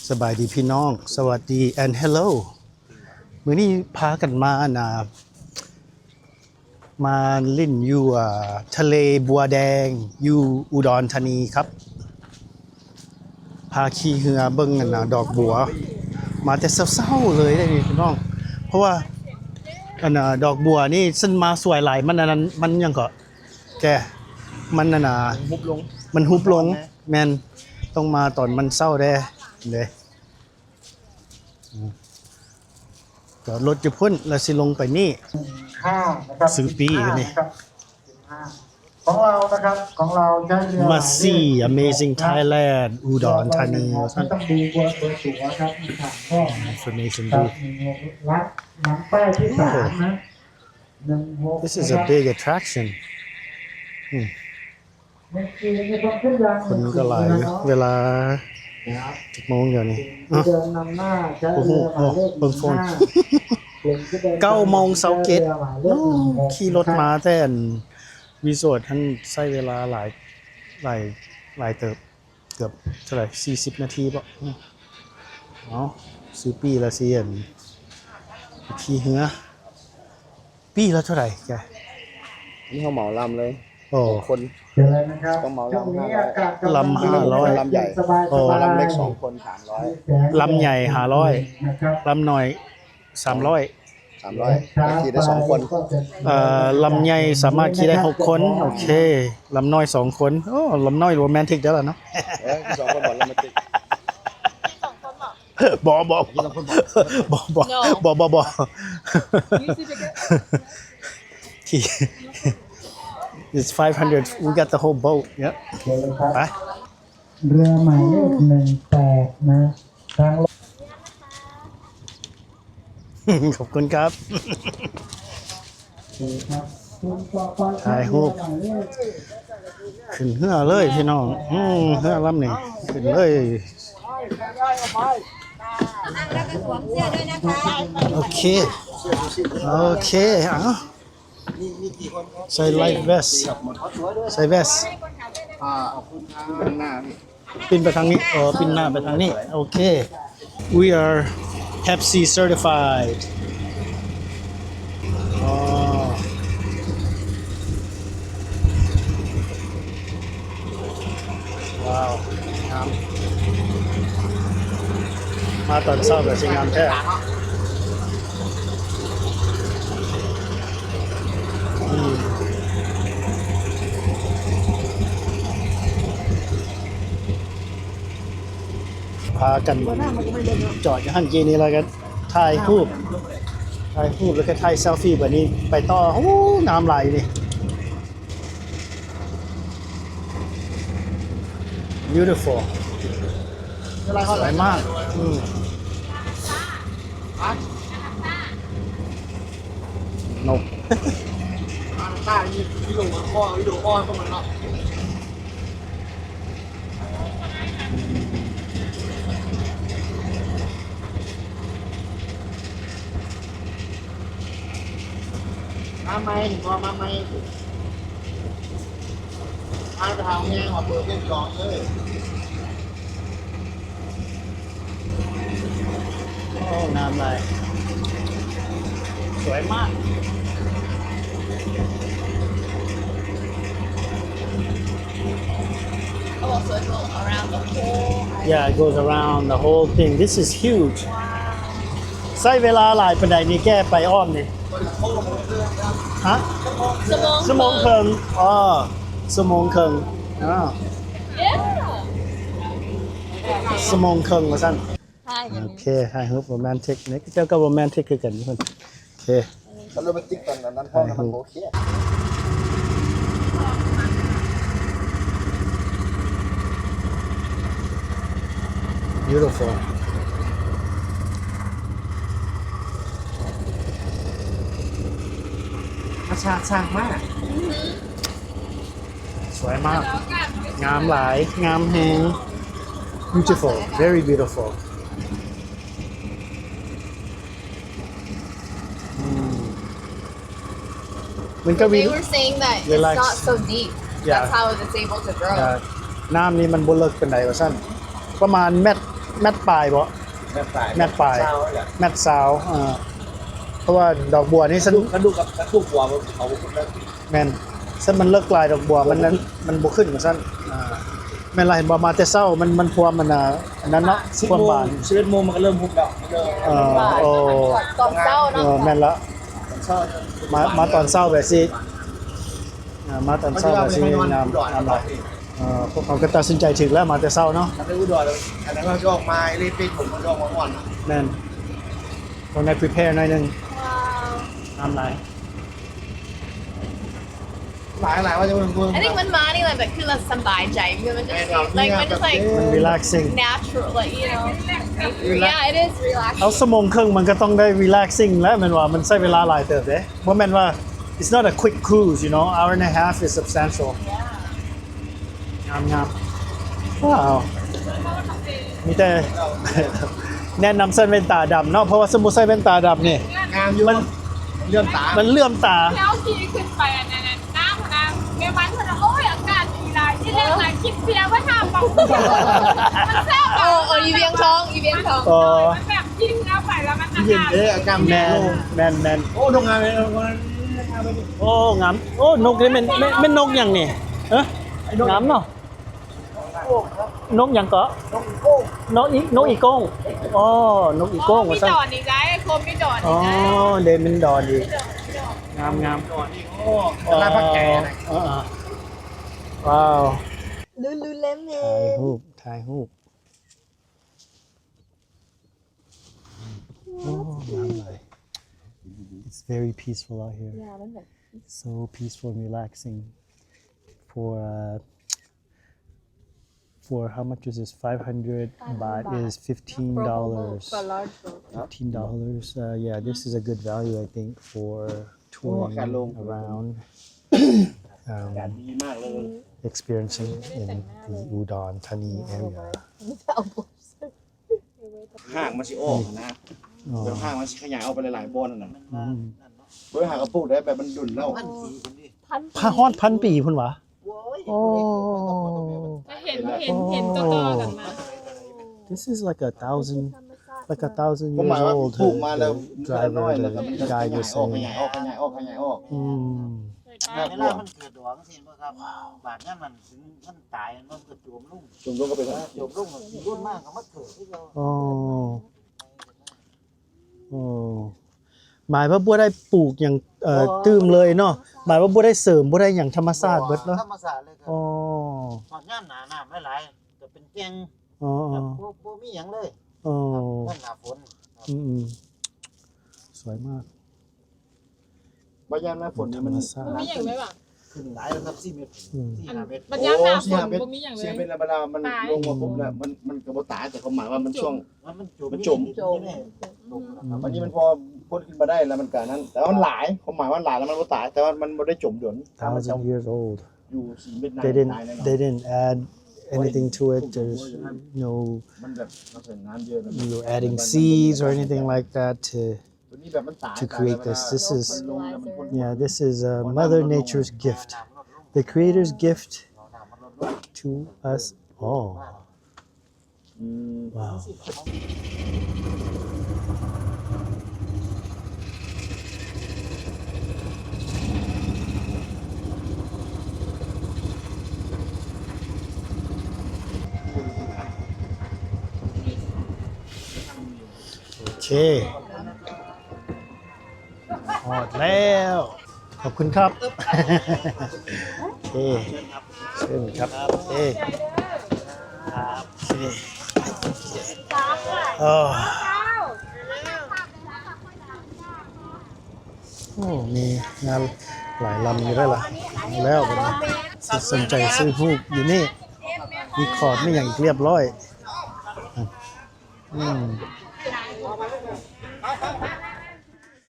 สบายดีพี่น้องสวัสดี and hello มื้อนี้พากันมามาเล่นอยู่ทะเลบัวแดงอยู่อุดรธานีครับพาขี่เรือเบิ่งดอกบัวมาแต่เศร้าๆเลยได้พี่น้องเพราะว่าดอกบัวนี่ซึ่งมาสวยหลายมันนั้นมันยังก็แกมันฮุบลงมันฮุบลงแม่นต้องมาตอนมันเศร้าได้เลยจอดรถจะพุ่นแล้วสิลงไปนี่นะครับซื้อปีนี่ของเรานะครับของเราใช้เรือมาซี่ Amazing Thailand อุดรธานีท่านต้องดูตัวตัวครับมีทางข้อ information ครั ดู บรัดหนังป้ายที่3นะ16 This is a big attraction คนก็หลายเวลา10 โมงเดี๋ยวนี้เดินนำหน้าใช้เรือหมายเลข เบิ่งโฟน9 โมงเช้าเก็ตขี่รถมาแต่รีสอร์ทท่านใช้เวลาหลายเติบเกือบเท่าไหร่40 นาทีป่ะซื้อปีละเสียนขี่เหือปีละเท่าไหร่แกนี่เขาเหมาลำเลยคนต้องเหมาลำ500ลำใหญ่ลำเล็ก2 คน300ลำใหญ่500ลำหน่อย300ขี่ได้2 คนลำใหญ่สามารถขี่ได้6 คนโอเคลำน้อย2 คนลำน้อยโรแมนติกได้แล้วเนาะ2 คนบอกโรแมนติกบ่ขี่ It's 500 we got the whole boat เนี่ยไปเรือหมายเลข18นะทางขอบคุณครับถ่ายรูปขึ้นเหือเลยพี่น้องเหือลำนี่ขึ้นเลยโอเคใส่ไลฟ์เวสใส่เวสปิ้นไปทางนี้ปิ้นหน้าไปทางนี้โอเค we are Pepsi certified ว้าวงามมาตอนเช้าแบบสวยงามแท้พากันจอดอยู่หันกีนี้แล้วกันถ่ายรูปแล้วก็ถ่ายเซลฟี่แบบนี้ไปต่อน้ำไหลนี่ beautiful สวยมากนกใต้วิดีโอข้อก็มันเนาะมาไหมมาไหมมาทางแง่หัวเปิดเล่นก่อนเลยน้ำไหลสวยมาก So it goes around the whole Yeah, it goes around the whole thing. This is huge. ใช้เวลาหลายปันใดนี้แก้ไปอ้อมนี่ฮะชั่วโมงครึ่งชั่วโมงครึ่งชั่วโมงครึ่งว่าซั่นโอเคให้รูปโรแมนติกนี่เจ้าก็โรแมนติกคือกันนี่เพิ่นโอเคแล้วโรแมนติกตอนนั้นพ่อมันโอเค beautiful อาชาช่างมาก สวยมากงามหลายงามแฮง beautiful very beautiful They were saying that it's not so deep. That's how it's able to grow. น้ำนี้มันบ่เลิกปานใดว่าซั่นประมาณเมตร แมทปลายบ่ แม่ปลาย แม่ปลาย เช้าแหละ แมทสาวเพราะว่าดอกบัวนี่ฉัน กระดูกกับกระดูกหัวเขาคนละ แม่นฉันมันเลิกลายดอกบัวมันนั้นมันบ่ขึ้นกับฉันแม่นล่ะเห็นบ่มาแต่เช้ามันพวมมันอันนั้นเนาะ 10 ความ โม บาง น 11 โมงมันก็เริ่มพุบแล้วมันเริ่ม โอ้ ตอนเช้าเนาะ แม่นละ เช้า มาตอนเช้าแบบสิมาตอนเช้าแบบสิ น งาม อุดร งามหลายพวกเขาก็ตัดสินใจถึงแล้วมาแต่เช้าเนาะ ทำได้อุดรเลยอันนั้นก็จะออกมาเล่นเป็นผมก็จะออกมาก่อน แม่นตรงใน prepare หน่อยหนึง Wow. งามหลาย หลายว่าจะเป็นเมือง I think มันมานี่แบบคือเราสบายใจคือมัน just like มัน just like มัน relaxing natural like you know yeah it is relaxing เอาชั่วโมงครึ่งมันก็ต้องได้ relaxing แล้วแม่นว่ามันใช้เวลาหลายเติบเด้บ่แม่นว่า it's not a quick cruise you know hour and a half is substantial งามว้าวมีแต่ แนะนำใส่แว่นตาดำเนาะเพราะว่าสมมุติใส่แว่นตาดำนี่ งามอยู่เลื่อมตา มันเลื่อมตา แล้วขี่ขึ้นไปอันนั้นน้ำนะเมื่อวันคนโอ้ยอากาศดีเลยที่แรกเลยคิดเสียว่าทำแบบมันแซ่บ อยู่เวียงทองอยู่เวียงทอง มันแบบยิงแล้วไปแล้วมันอา เย็น กาศ เด้อากาศ แม แม่ นแมน โอ้ทำงานเลย โอ้งามโอ้นกนี่เป็นนกอย่างนี่งามเนาะนกอย่างก็นกอีโก้งอ๋อนกอีโก้ง มี ว่าซั่น ดอนอีกไงโคมมีดอน อ๋ อี อก ไง เดมินดอนอีกงาม ก่อนนี่โอ้ลาพักแก่นะ ว้าว Lululemon ถ่ายรูปโอ้งามเลย It's very peaceful out here so peaceful and relaxing for how much is this 500 baht is $15 $15 yeah this is a good value I think for touring around ดีมากเลย experiencing in the Udon Thani area ห้างมันสิออกนะเดี๋ยวห้างมันสิขยายออกไปหลายๆบอนนั่นน่ะโดยหากระปุกได้แบบมันดุนแล้ว พาฮอดพันปีพุ่นวะโอ้ เห็นตัวกันมา this is like a thousand ผมหมาย years ว่า old ปลูกมาแล้ว driver แล้วก็ the มันข guide ยาย was ออก saying ขยายออก เวลามันเกิดดวงสิบ่ครับบาดนั้นมันถึงมันตายมันก็จมลง จุ่มลงก็ไปแล้ว จมลงรุ่นมากก็มาเกิดที่เรา โอ้หมายว่าบัวได้ปลูกอย่างตื้มเลยเนาะหมายว่าบัวได้เสริมบัวได้อย่างธรรมชาติเบิดเนาะ ธรรมศาสตร์เลยครับ อ๋อ ตอนย่านหนาน้ำหลายๆจะเป็นแกง อ๋อ แบบบ่มีหยังเลย อ๋อ ย่านหน้าฝน สวยมาก บางยามหน้าฝนเนี่ยมัน ธรรมชาติ มีอย่างไรบ้าง ขึ้นหลายแล้วครับ4 เมตร 4-5 เมตร มันยามหน้าฝ เสีย น เป็น บ่มีอย่างเล เสีย ย เป็นธรรมดามันลงมาปุ๊บแล้วมันกระโบตายแต่เขาหมายว่ามันช่วง มันจม วันนี้มันพอพ้นขึ้นมาได้แล้วมันกานั้น แต่ว่ามันหลายเขาหมายว่าหลายแล้วมันบ่ตาย แต่ว่ามันบ่ได้จมด่วนถ้ามันจะ 1,000 years old อยู่4 เมตรนาน they ตายแน่นอน didn't add anything to it there's no มันแบบเราใส่น้ำเยอะนะ you adding seeds or anything like that to ตัวนี้แบบมันตาย to create this. This is ลงแล้วมันพ้น yeah, this is Mother Nature's gift, the Creator's gift to us all. อืม Wow. โอเคหมดแล้ว ขอบคุณครับ โอเคเชิญครับโอเคโอ้มีงานหลายลำอยู่ด้วยล่ะแล้วสนใจซื้อรูปอยู่นี่ มีคอร์ดไม่อย่างเรียบร้อย